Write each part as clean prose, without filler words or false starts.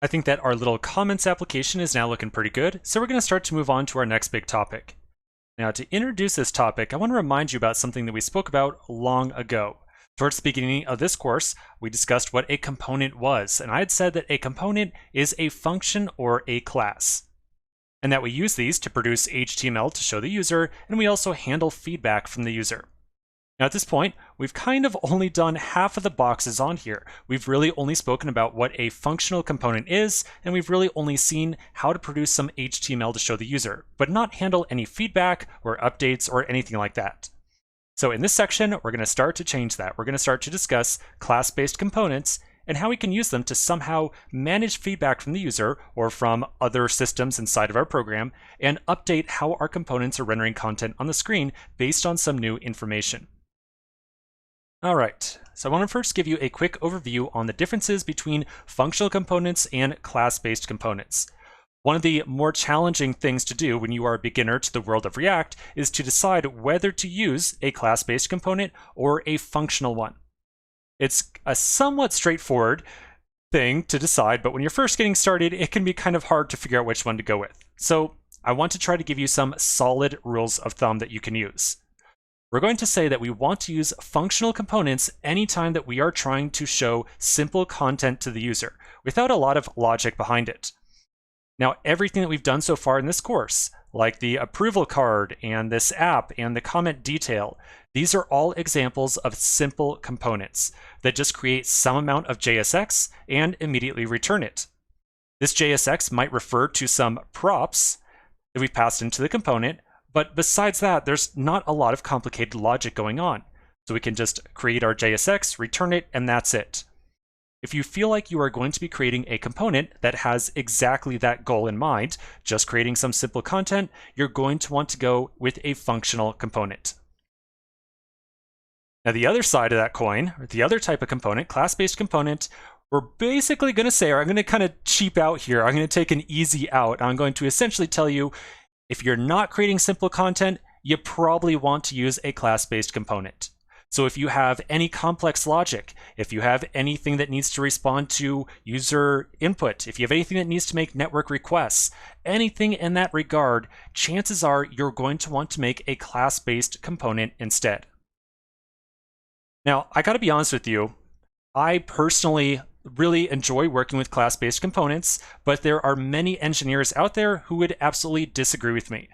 I think that our little comments application is now looking pretty good, so we're going to start to move on to our next big topic. Now, to introduce this topic, I want to remind you about something that we spoke about long ago. Towards the beginning of this course, we discussed what a component was, and I had said that a component is a function or a class, and that we use these to produce HTML to show the user, and we also handle feedback from the user. Now at this point, we've kind of only done half of the boxes on here. We've really only spoken about what a functional component is, and we've really only seen how to produce some HTML to show the user, but not handle any feedback or updates or anything like that. So in this section, we're going to start to change that. We're going to start to discuss class-based components and how we can use them to somehow manage feedback from the user or from other systems inside of our program and update how our components are rendering content on the screen based on some new information. All right, so I want to first give you a quick overview on the differences between functional components and class-based components. One of the more challenging things to do when you are a beginner to the world of React is to decide whether to use a class-based component or a functional one. It's a somewhat straightforward thing to decide, but when you're first getting started, it can be kind of hard to figure out which one to go with. So I want to try to give you some solid rules of thumb that you can use. We're going to say that we want to use functional components anytime that we are trying to show simple content to the user without a lot of logic behind it. Now, everything that we've done so far in this course, like the approval card and this app and the comment detail, these are all examples of simple components that just create some amount of JSX and immediately return it. This JSX might refer to some props that we've passed into the component, but besides that, there's not a lot of complicated logic going on. So we can just create our JSX, return it, and that's it. If you feel like you are going to be creating a component that has exactly that goal in mind, just creating some simple content, you're going to want to go with a functional component. Now the other side of that coin, or the other type of component, class-based component, we're basically going to say, or I'm going to kind of cheap out here, I'm going to take an easy out. I'm going to essentially tell you, if you're not creating simple content, you probably want to use a class-based component. So if you have any complex logic, if you have anything that needs to respond to user input, if you have anything that needs to make network requests, anything in that regard, chances are you're going to want to make a class-based component instead. Now, I gotta be honest with you, I personally really enjoy working with class-based components, but there are many engineers out there who would absolutely disagree with me.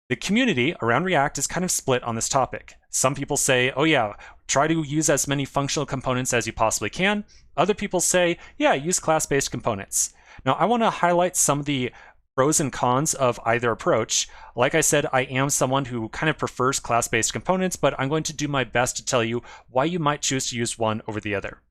The community around React is kind of split on this topic. Some people say, oh yeah, try to use as many functional components as you possibly can. Other people say, yeah, use class-based components. Now, I want to highlight some of the pros and cons of either approach. Like I said, I am someone who kind of prefers class-based components, but I'm going to do my best to tell you why you might choose to use one over the other.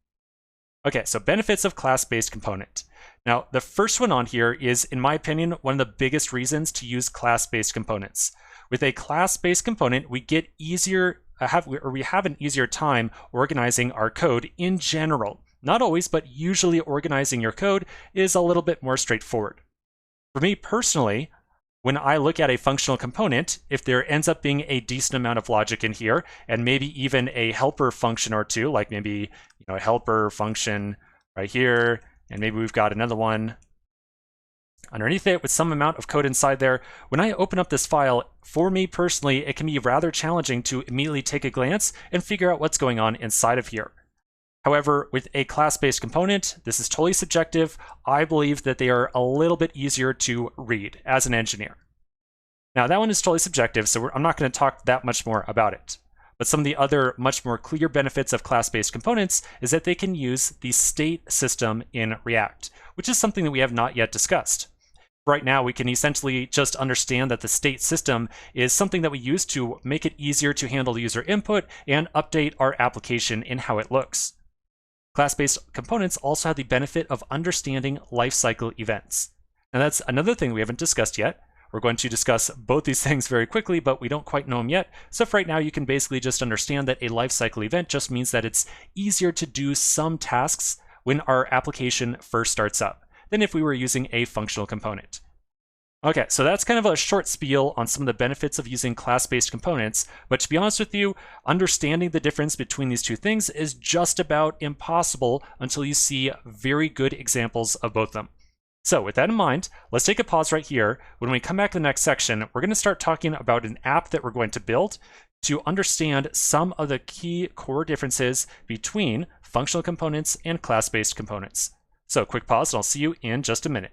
Okay, so benefits of class-based component. Now, the first one on here is, in my opinion, one of the biggest reasons to use class-based components. With a class-based component, we get easier, we have an easier time organizing our code in general. Not always, but usually organizing your code is a little bit more straightforward. For me personally, when I look at a functional component, if there ends up being a decent amount of logic in here, and maybe even a helper function or two, like maybe a helper function right here, and maybe we've got another one underneath it with some amount of code inside there, when I open up this file, for me personally, it can be rather challenging to immediately take a glance and figure out what's going on inside of here. However, with a class-based component, this is totally subjective. I believe that they are a little bit easier to read as an engineer. Now, that one is totally subjective, so I'm not going to talk that much more about it. But some of the other much more clear benefits of class-based components is that they can use the state system in React, which is something that we have not yet discussed. Right now, we can essentially just understand that the state system is something that we use to make it easier to handle user input and update our application in how it looks. Class-based components also have the benefit of understanding lifecycle events. Now that's another thing we haven't discussed yet. We're going to discuss both these things very quickly, but we don't quite know them yet. So for right now, you can basically just understand that a lifecycle event just means that it's easier to do some tasks when our application first starts up than if we were using a functional component. Okay, so that's kind of a short spiel on some of the benefits of using class-based components, but to be honest with you, understanding the difference between these two things is just about impossible until you see very good examples of both of them. So with that in mind, let's take a pause right here. When we come back to the next section, we're going to start talking about an app that we're going to build to understand some of the key core differences between functional components and class-based components. So quick pause, and I'll see you in just a minute.